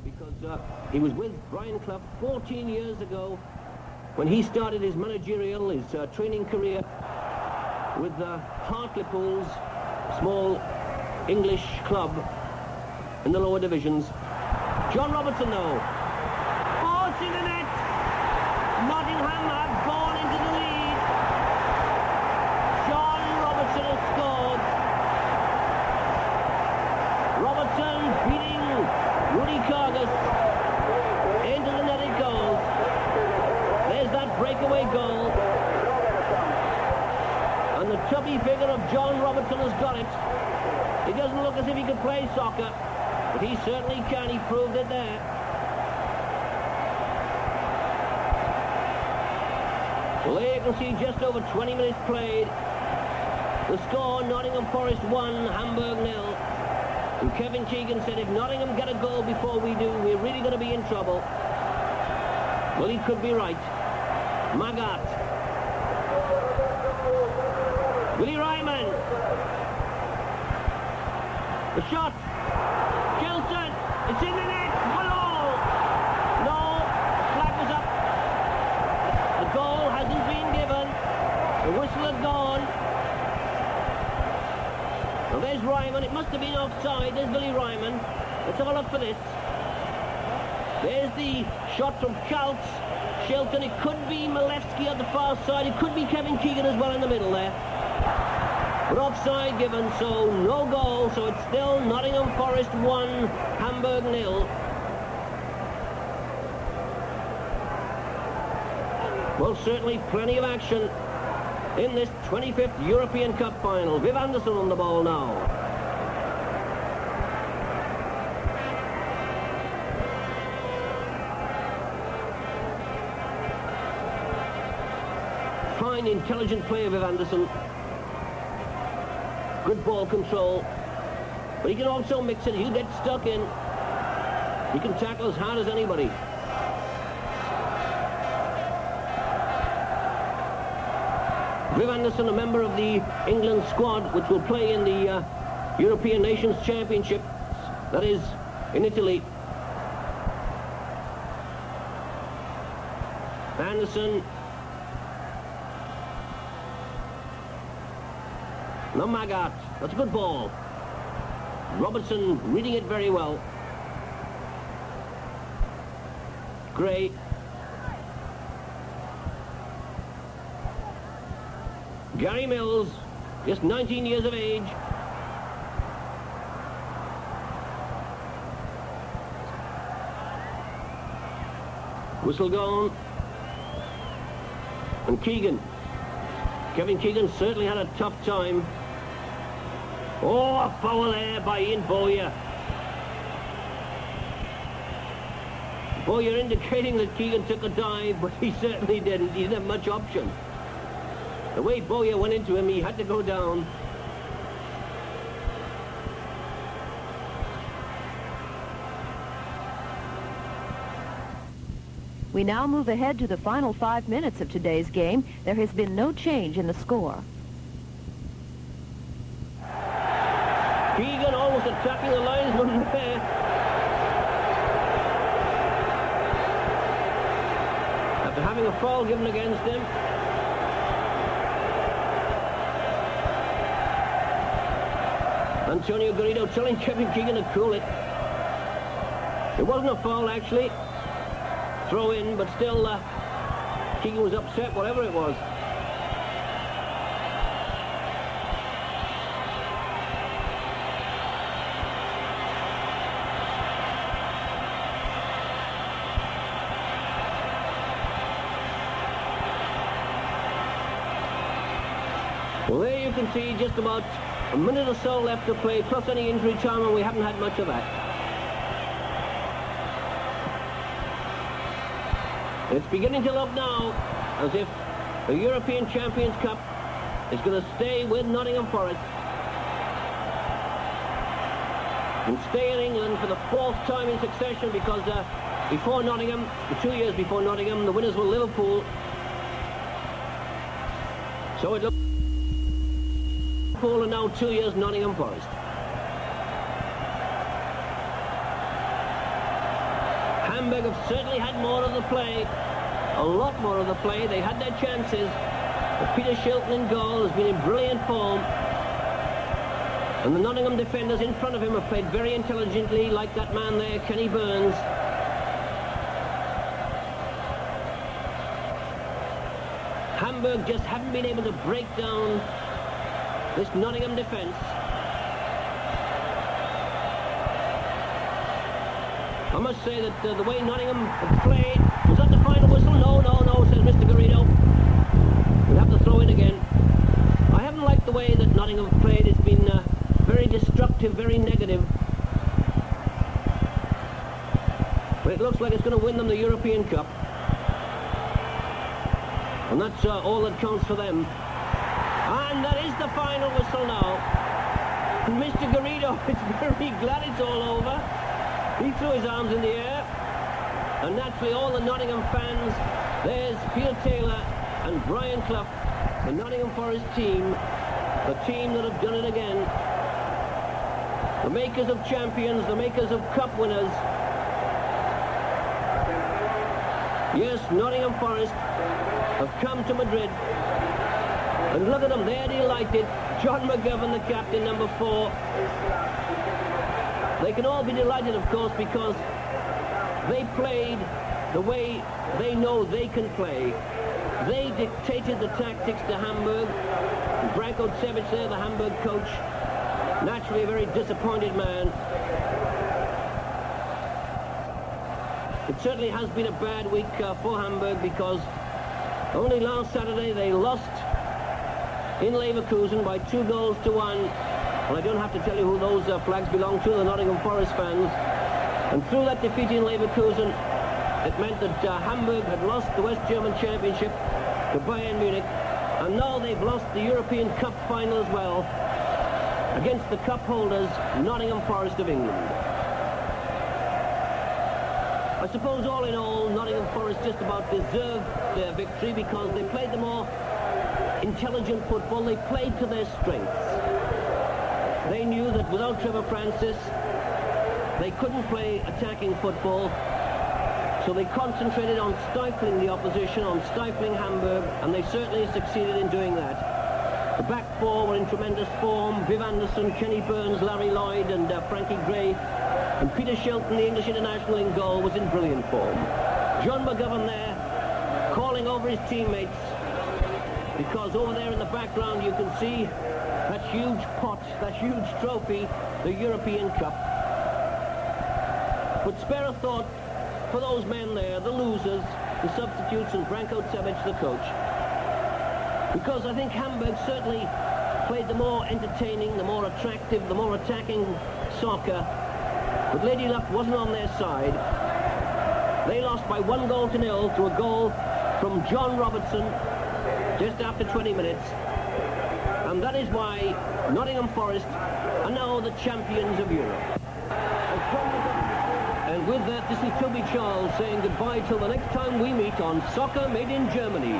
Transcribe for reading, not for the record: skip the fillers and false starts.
because he was with Brian Clough 14 years ago when he started his managerial, his training career with Hartlepool's small English club in the lower divisions. John Robertson though. Oh, it's in the net! Nottingham have gone into the lead. John Robertson has scored. Robertson beating Rudy Cargus. Into the net it goes. There's that breakaway goal. And the chubby figure of John Robertson has got it. He doesn't look as if he could play soccer, but he certainly can. He proved it there. Well, there you can see just over 20 minutes played. The score, Nottingham Forest 1, Hamburg 0. And Kevin Keegan said, if Nottingham get a goal before we do, we're really going to be in trouble. Well, he could be right. Magat. Willie Ryman. The shot. Gilson. It's in the net. Hello. No. Flag was up. The goal hasn't been given. The whistle had gone. Well, there's Ryman. It must have been offside. There's Willie Ryman. Let's have a look for this. There's the shot from Kaltz. Shilton. It could be Malewski at the far side. It could be Kevin Keegan as well in the middle there. But offside given, so no goal. So it's still Nottingham Forest 1, Hamburg 0. Well, certainly plenty of action in this 25th European Cup final. Viv Anderson on the ball now. Fine, intelligent play of Viv Anderson. Good ball control. But he can also mix it. He'll get stuck in. He can tackle as hard as anybody. Viv Anderson, a member of the England squad, which will play in the European Nations Championship. That is in Italy. Anderson. No, Magat. That's a good ball. Robertson reading it very well. Gray. Gary Mills, just 19 years of age. Whistle gone. And Keegan. Kevin Keegan certainly had a tough time. Oh, a foul there by Ian Bowyer. Bowyer indicating that Keegan took a dive, but he certainly didn't. He didn't have much option. The way Bowyer went into him, he had to go down. We now move ahead to the final 5 minutes of today's game. There has been no change in the score. Keegan almost attacking the linesman there. After having a foul given against him. Antonio Garrido telling Kevin Keegan to cool it. It wasn't a foul actually. Throw in, but still Keegan was upset, whatever it was. Well, there you can see just about a minute or so left to play, plus any injury time, and we haven't had much of that. It's beginning to look now as if the European Champions Cup is going to stay with Nottingham Forest and stay in England for the 4th time in succession, because before Nottingham, the 2 years before Nottingham, the winners were Liverpool. So it looks Liverpool, and now 2 years Nottingham Forest. Hamburg have certainly had more of the play. A lot more of the play. They had their chances. But Peter Shilton in goal has been in brilliant form. And the Nottingham defenders in front of him have played very intelligently, like that man there, Kenny Burns. Hamburg just haven't been able to break down this Nottingham defence. I must say that the way Nottingham have played... Was that the final whistle? No, no, no, says Mr. Garrido. We'll have to throw in again. I haven't liked the way that Nottingham have played. It's been very destructive, very negative. But it looks like it's going to win them the European Cup. And that's all that counts for them. And that is the final whistle now. Mr. Garrido is very glad it's all over. He threw his arms in the air. And naturally all the Nottingham fans, there's Peter Taylor and Brian Clough, the Nottingham Forest team, the team that have done it again. The makers of champions, the makers of cup winners. Yes, Nottingham Forest have come to Madrid. And look at them, they're delighted. John McGovern, the captain, number 4. They can all be delighted, of course, because they played the way they know they can play. They dictated the tactics to Hamburg. And Branko Cevic there, the Hamburg coach, naturally a very disappointed man. It certainly has been a bad week for Hamburg, because only last Saturday they lost in Leverkusen by 2-1. Well, I don't have to tell you who those flags belong to, the Nottingham Forest fans. And through that defeat in Leverkusen, it meant that Hamburg had lost the West German Championship to Bayern Munich. And now they've lost the European Cup final as well, against the cup holders, Nottingham Forest of England. I suppose all in all, Nottingham Forest just about deserved their victory, because they played the more intelligent football. They played to their strengths. They knew that without Trevor Francis, they couldn't play attacking football, so they concentrated on stifling the opposition, on stifling Hamburg, and they certainly succeeded in doing that. The back 4 were in tremendous form. Viv Anderson, Kenny Burns, Larry Lloyd and Frankie Gray. And Peter Shilton, the English international in goal, was in brilliant form. John McGovern there, calling over his teammates, because over there in the background you can see that huge pot, that huge trophy, the European Cup. But spare a thought for those men there, the losers, the substitutes, and Branko Cevic, the coach. Because I think Hamburg certainly played the more entertaining, the more attractive, the more attacking soccer. But Lady Luck wasn't on their side. They lost by 1-0 to a goal from John Robertson just after 20 minutes. And that is why Nottingham Forest are now the champions of Europe. And with that, this is Toby Charles saying goodbye till the next time we meet on Soccer Made in Germany.